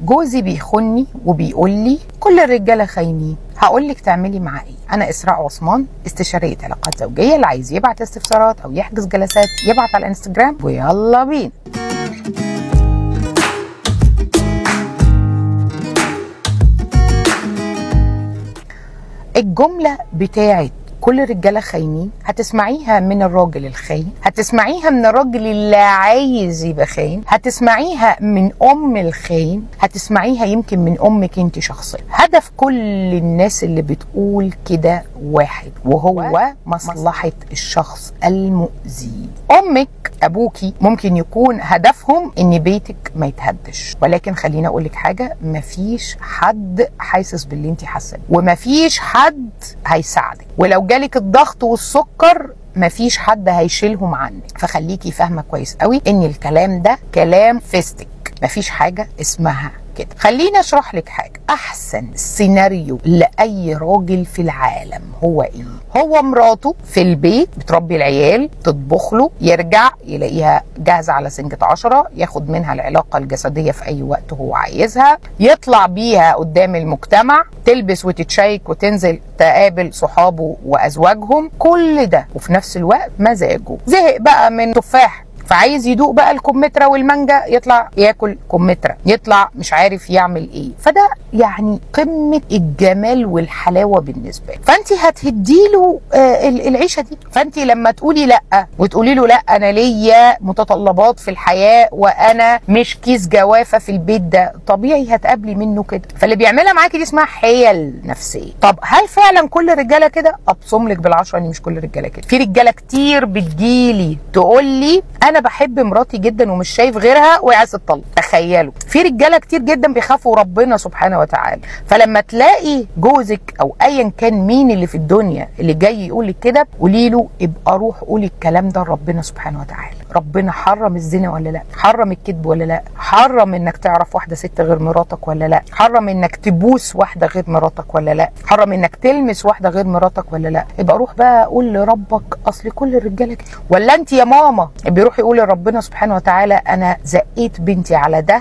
جوزي بيخوني وبيقول لي كل الرجاله خاينين، هقول لك تعملي معاه ايه؟ انا اسراء عثمان، استشاريه علاقات زوجيه. اللي عايز يبعت استفسارات او يحجز جلسات يبعت على الانستجرام، ويلا بينا. الجمله بتاعت كل الرجاله خاينين هتسمعيها من الراجل الخاين، هتسمعيها من الراجل اللي عايز يبقى خاين، هتسمعيها من ام الخاين، هتسمعيها يمكن من امك انت شخصيا. هدف كل الناس اللي بتقول كده واحد، وهو مصلحه الشخص المؤذي. امك ابوكي ممكن يكون هدفهم ان بيتك ما يتهدش، ولكن خليني اقول لك حاجه، مفيش حد حاسس باللي انت حاسه، ومفيش حد هيساعدك، ولو جالك الضغط والسكر مفيش حد هيشيلهم عنك. فخليكي فاهمه كويس قوي ان الكلام ده كلام فيستك، مفيش حاجه اسمها كده. خليني اشرح لك حاجه. احسن سيناريو لاي راجل في العالم هو ايه؟ هو مراته في البيت بتربي العيال، تطبخ له، يرجع يلاقيها جاهزه على سنجة 10، ياخد منها العلاقه الجسديه في اي وقت هو عايزها، يطلع بيها قدام المجتمع، تلبس وتتشيك وتنزل تقابل صحابه وازواجهم، كل ده وفي نفس الوقت مزاجه زهق بقى من تفاح فعايز يدوق بقى الكمثرى والمانجا، يطلع ياكل كمثرى، يطلع مش عارف يعمل ايه. فده يعني قمه الجمال والحلاوه بالنسبه له. فانت هتهديله العيشه دي. فانت لما تقولي لا وتقولي له لا انا ليا متطلبات في الحياه وانا مش كيس جوافه في البيت ده، طبيعي هتقابلي منه كده. فاللي بيعملها معاكي دي اسمها حيل نفسيه. طب هل فعلا كل الرجاله كده؟ ابصم لك بالعشره ان مش كل الرجاله كده. في رجاله كتير بتجيلي تقول لي انا بحب مراتي جدا ومش شايف غيرها وعايز تطلق. تخيلوا، في رجاله كتير جدا بيخافوا ربنا سبحانه وتعالى. فلما تلاقي جوزك او ايا كان مين اللي في الدنيا اللي جاي يقول لك كده، قولي له ابقى روح قولي الكلام ده لربنا سبحانه وتعالى. ربنا حرم الزنا ولا لا؟ حرم الكذب ولا لا؟ حرم انك تعرف واحده ست غير مراتك ولا لا؟ حرم انك تبوس واحده غير مراتك ولا لا؟ حرم انك تلمس واحده غير مراتك ولا لا؟ يبقى روح بقى قول لربك اصل كل الرجاله كده. ولا انت يا ماما بيروح يقول لربنا سبحانه وتعالى انا زقيت بنتي على ده